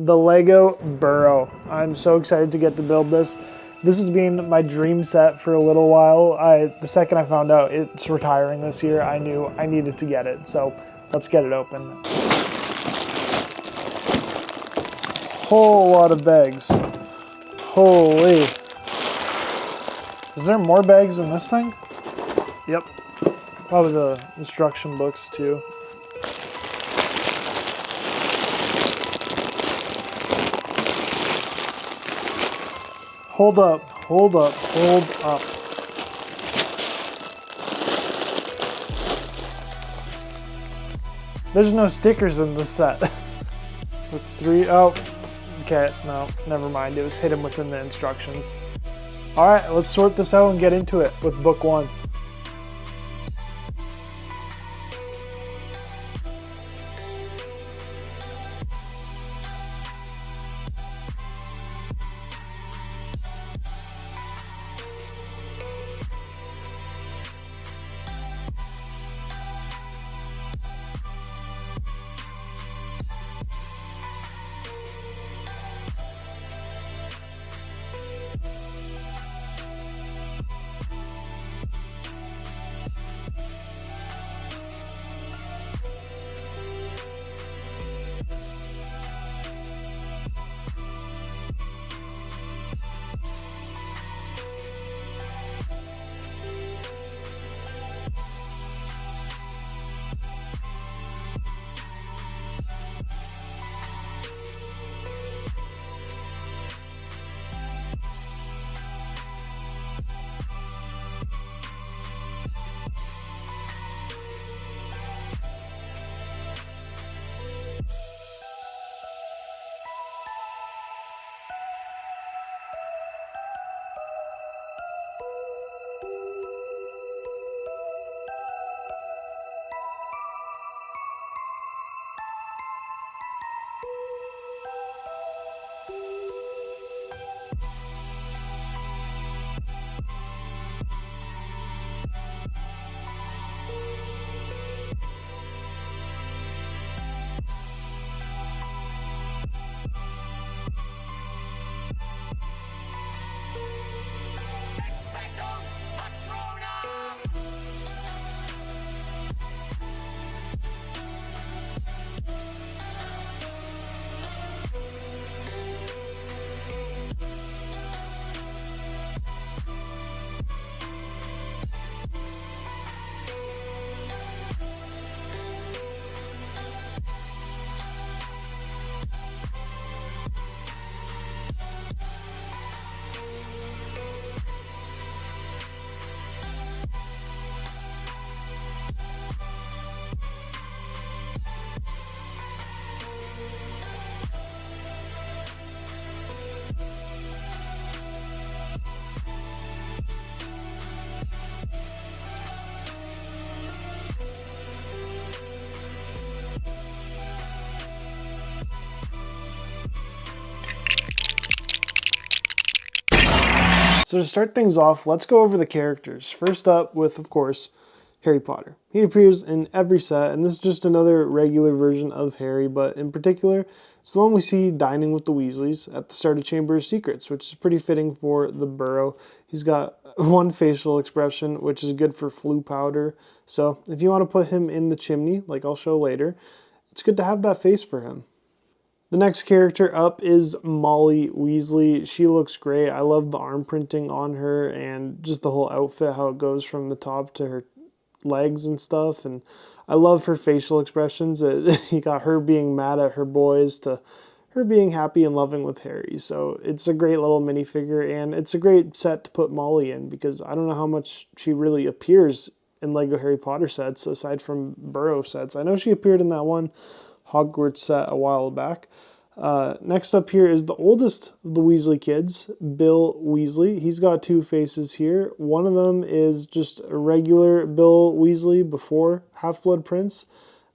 the Lego Burrow. I'm so excited to get to build this. This has been my dream set for a little while. The second I found out it's retiring this year, I knew I needed to get it. So let's get it open. Whole lot of bags. Holy. Is there more bags in this thing? Yep. Probably the instruction books too. Hold up, hold up, hold up. There's no stickers in this set. With three, oh, okay, no, never mind. It was hidden within the instructions. All right, let's sort this out and get into it with book one. So to start things off, let's go over the characters. First up with, of course, Harry Potter. He appears in every set, and this is just another regular version of Harry, but in particular, it's the one we see dining with the Weasleys at the start of Chamber of Secrets, which is pretty fitting for the Burrow. He's got one facial expression, which is good for flu powder. So if you want to put him in the chimney, like I'll show later, it's good to have that face for him. The next character up is Molly Weasley. She looks great. I love the arm printing on her and just the whole outfit, how it goes from the top to her legs and stuff. And I love her facial expressions. You got her being mad at her boys to her being happy and loving with Harry. So it's a great little minifigure, and it's a great set to put Molly in because I don't know how much she really appears in Lego Harry Potter sets aside from Burrow sets. I know she appeared in that one Hogwarts set a while back. Next up here is the oldest of the Weasley kids, Bill Weasley. He's got two faces here. One of them is just a regular Bill Weasley before Half-Blood Prince.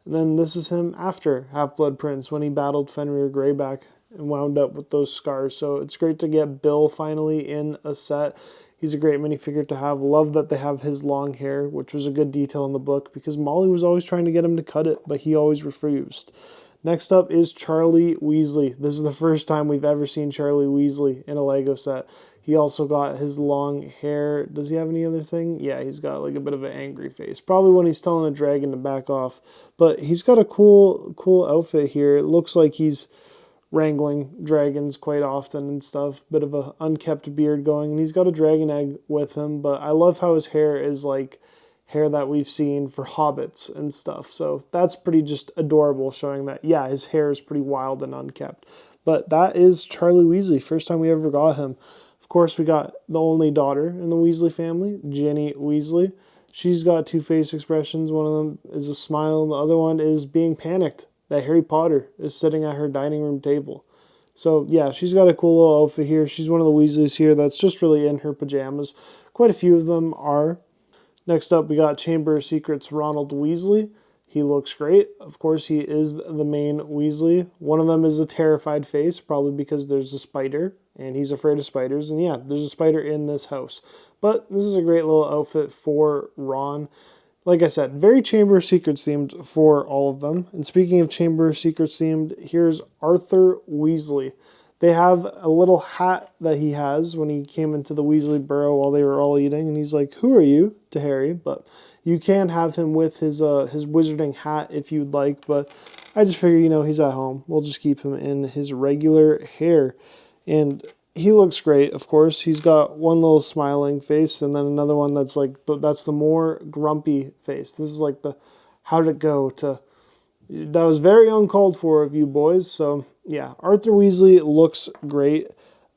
And then this is him after Half-Blood Prince when he battled Fenrir Greyback and wound up with those scars. So it's great to get Bill finally in a set. He's a great minifigure to have. Love that they have his long hair, which was a good detail in the book because Molly was always trying to get him to cut it, but he always refused. Next up is Charlie Weasley. This is the first time we've ever seen Charlie Weasley in a Lego set. He also got his long hair. Does he have any other thing? Yeah, he's got like a bit of an angry face. Probably when he's telling a dragon to back off. But he's got a cool outfit here. It looks like he's wrangling dragons quite often and stuff. Bit of a unkept beard going. And he's got a dragon egg with him. But I love how his hair is like hair that we've seen for hobbits and stuff. So that's pretty just adorable, showing that, yeah, his hair is pretty wild and unkept. But that is Charlie Weasley. First time we ever got him. Of course, we got the only daughter in the Weasley family, Ginny Weasley. She's got two face expressions. One of them is a smile, and the other one is being panicked that Harry Potter is sitting at her dining room table. So, yeah, she's got a cool little outfit here. She's one of the Weasleys here that's just really in her pajamas. Quite a few of them are. Next up, we got Chamber of Secrets Ronald Weasley. He looks great. Of course, he is the main Weasley. One of them is a terrified face, probably because there's a spider, and he's afraid of spiders. And yeah, there's a spider in this house. But this is a great little outfit for Ron. Like I said, very Chamber of Secrets themed for all of them. And speaking of Chamber of Secrets themed, here's Arthur Weasley. They have a little hat that he has when he came into the Weasley Burrow while they were all eating. And he's like, "Who are you?" to Harry. But you can have him with his wizarding hat if you'd like. But I just figure, he's at home. We'll just keep him in his regular hair. And he looks great, of course. He's got one little smiling face and then another one that's like, that's the more grumpy face. This is like the, how'd it go to, that was very uncalled for of you boys. So yeah, Arthur Weasley looks great.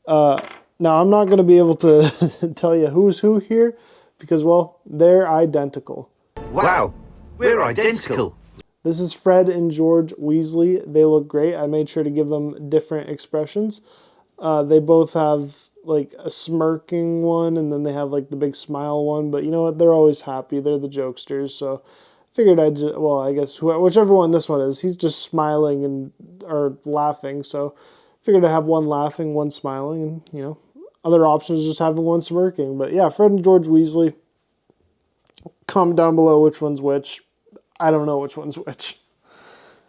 Now I'm not going to be able to tell you who's who here because, well, they're identical. Wow, we're identical. This is Fred and George Weasley. They look great. I made sure to give them different expressions. They both have like a smirking one and then they have like the big smile one. But you know what? They're always happy. They're the jokesters. So figured I'd just, well, I guess whichever one this one is, he's just smiling and or laughing. So figured I'd have one laughing, one smiling, and other options just having one smirking. But yeah, Fred and George Weasley. Comment down below which one's which. I don't know which one's which.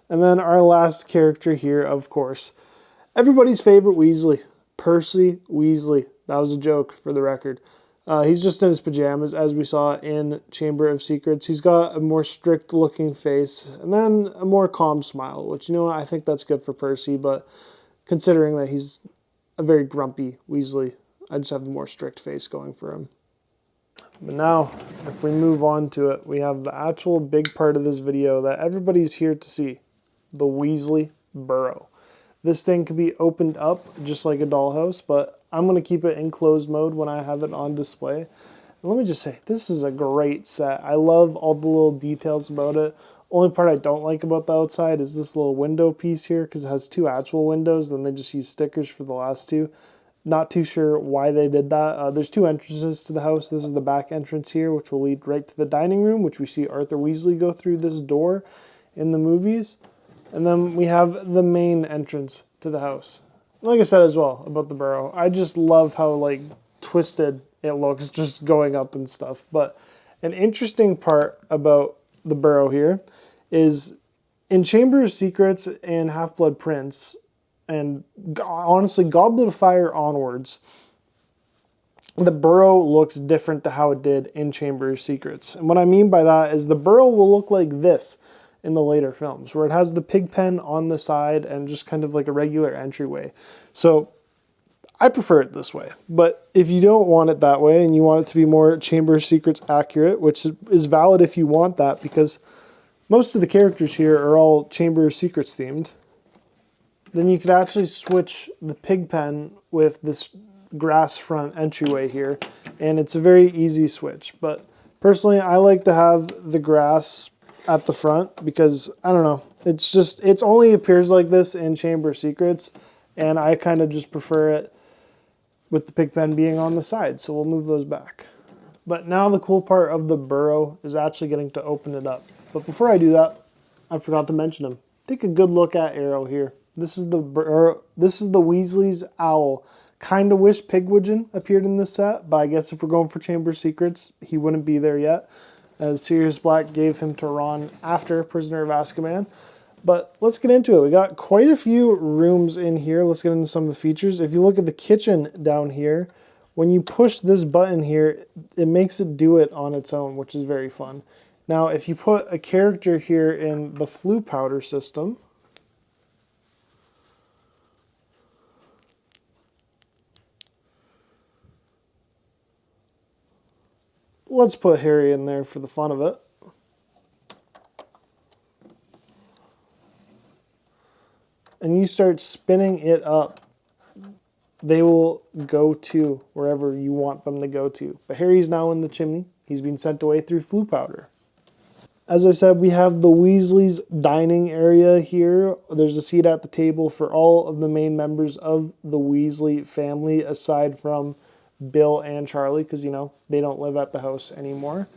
And then our last character here, of course, everybody's favorite Weasley, Percy Weasley. That was a joke for the record. He's just in his pajamas, as we saw in Chamber of Secrets. He's got a more strict-looking face, and then a more calm smile, which, I think that's good for Percy, but considering that he's a very grumpy Weasley, I just have the more strict face going for him. But now, if we move on to it, we have the actual big part of this video that everybody's here to see, the Weasley Burrow. This thing can be opened up just like a dollhouse, but I'm going to keep it in closed mode when I have it on display. And let me just say, this is a great set. I love all the little details about it. Only part I don't like about the outside is this little window piece here because it has two actual windows, then they just use stickers for the last two. Not too sure why they did that. There's two entrances to the house. This is the back entrance here, which will lead right to the dining room, which we see Arthur Weasley go through this door in the movies. And then we have the main entrance to the house. Like I said as well about the Burrow, I just love how like twisted it looks just going up and stuff. But an interesting part about the Burrow here is in Chamber of Secrets and Half-Blood Prince, and honestly Goblet of Fire onwards, the Burrow looks different to how it did in Chamber of Secrets. And what I mean by that is the Burrow will look like this in the later films, where it has the pig pen on the side and just kind of like a regular entryway. So I prefer it this way. But if you don't want it that way and you want it to be more Chamber of Secrets accurate, which is valid if you want that, because most of the characters here are all Chamber of Secrets themed, then you could actually switch the pig pen with this grass front entryway here, and it's a very easy switch. But personally, I like to have the grass at the front because, I don't know, it only appears like this in Chamber of Secrets, and I kind of just prefer it with the pig pen being on the side, so we'll move those back. But now the cool part of the Burrow is actually getting to open it up. But before I do that, I forgot to mention him. Take a good look at Arrow here. This is the Weasley's owl. Kind of wish Pigwidgeon appeared in this set, but I guess if we're going for Chamber of Secrets, he wouldn't be there yet, as Sirius Black gave him to Ron after Prisoner of Azkaban. But let's get into it. We got quite a few rooms in here. Let's get into some of the features. If you look at the kitchen down here, when you push this button here, it makes it do it on its own, which is very fun. Now, if you put a character here in the Floo powder system, let's put Harry in there for the fun of it. And you start spinning it up, they will go to wherever you want them to go to. But Harry's now in the chimney. He's been sent away through Floo powder. As I said, we have the Weasley's dining area here. There's a seat at the table for all of the main members of the Weasley family, aside from Bill and Charlie, because, you know, they don't live at the house anymore.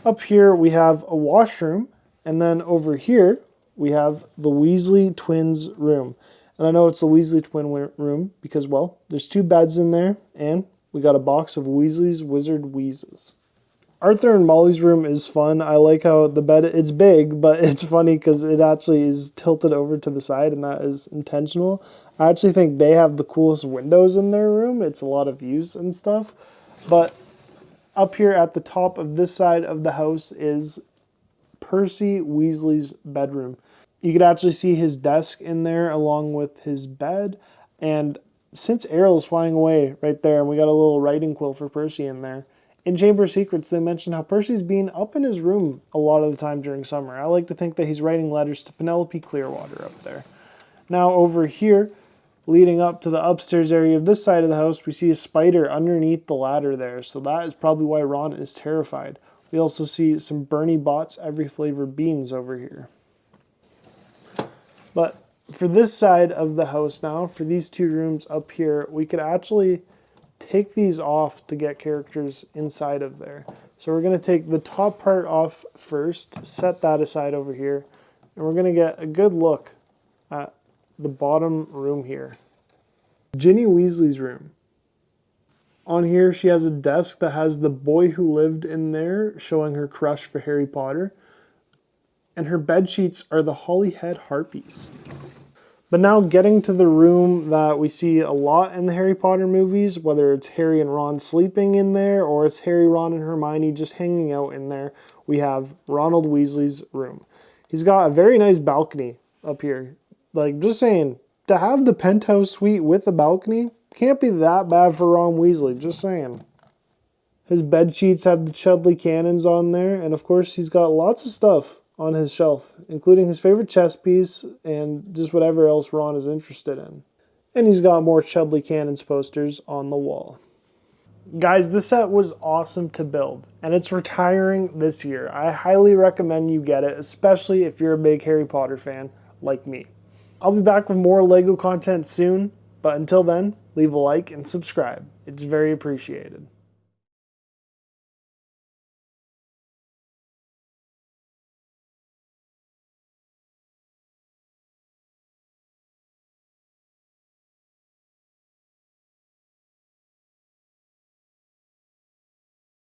Up here, we have a washroom. And then over here, we have the Weasley twins room. And I know it's the Weasley twin room because, well, there's 2 beds in there, and we got a box of Weasley's Wizard Wheezes. Arthur and Molly's room is fun. I like how the bed, it's big, but it's funny because it actually is tilted over to the side, and that is intentional. I actually think they have the coolest windows in their room. It's a lot of views and stuff. But up here at the top of this side of the house is Percy Weasley's bedroom. You could actually see his desk in there along with his bed. And since Errol's flying away right there, and we got a little writing quill for Percy in there, in Chamber of Secrets, they mentioned how Percy's been up in his room a lot of the time during summer. I like to think that he's writing letters to Penelope Clearwater up there. Now over here, leading up to the upstairs area of this side of the house, we see a spider underneath the ladder there. So that is probably why Ron is terrified. We also see some Bernie Bott's Every Flavor beans over here. But for this side of the house now, for these 2 rooms up here, we could actually take these off to get characters inside of there. So we're going to take the top part off first, set that aside over here, and we're going to get a good look at the bottom room here. Ginny Weasley's room. On here, she has a desk that has the boy who lived in there showing her crush for Harry Potter. And her bed sheets are the Holyhead Harpies. But now getting to the room that we see a lot in the Harry Potter movies, whether it's Harry and Ron sleeping in there or it's Harry, Ron, and Hermione just hanging out in there, we have Ronald Weasley's room. He's got a very nice balcony up here. Like, just saying, to have the penthouse suite with a balcony can't be that bad for Ron Weasley, just saying. His bed sheets have the Chudley cannons on there, and of course he's got lots of stuff on his shelf, including his favorite chess piece and just whatever else Ron is interested in. And he's got more Chudley Cannons posters on the wall. Guys, this set was awesome to build, and it's retiring this year. I highly recommend you get it, especially if you're a big Harry Potter fan like me. I'll be back with more LEGO content soon, but until then, leave a like and subscribe. It's very appreciated.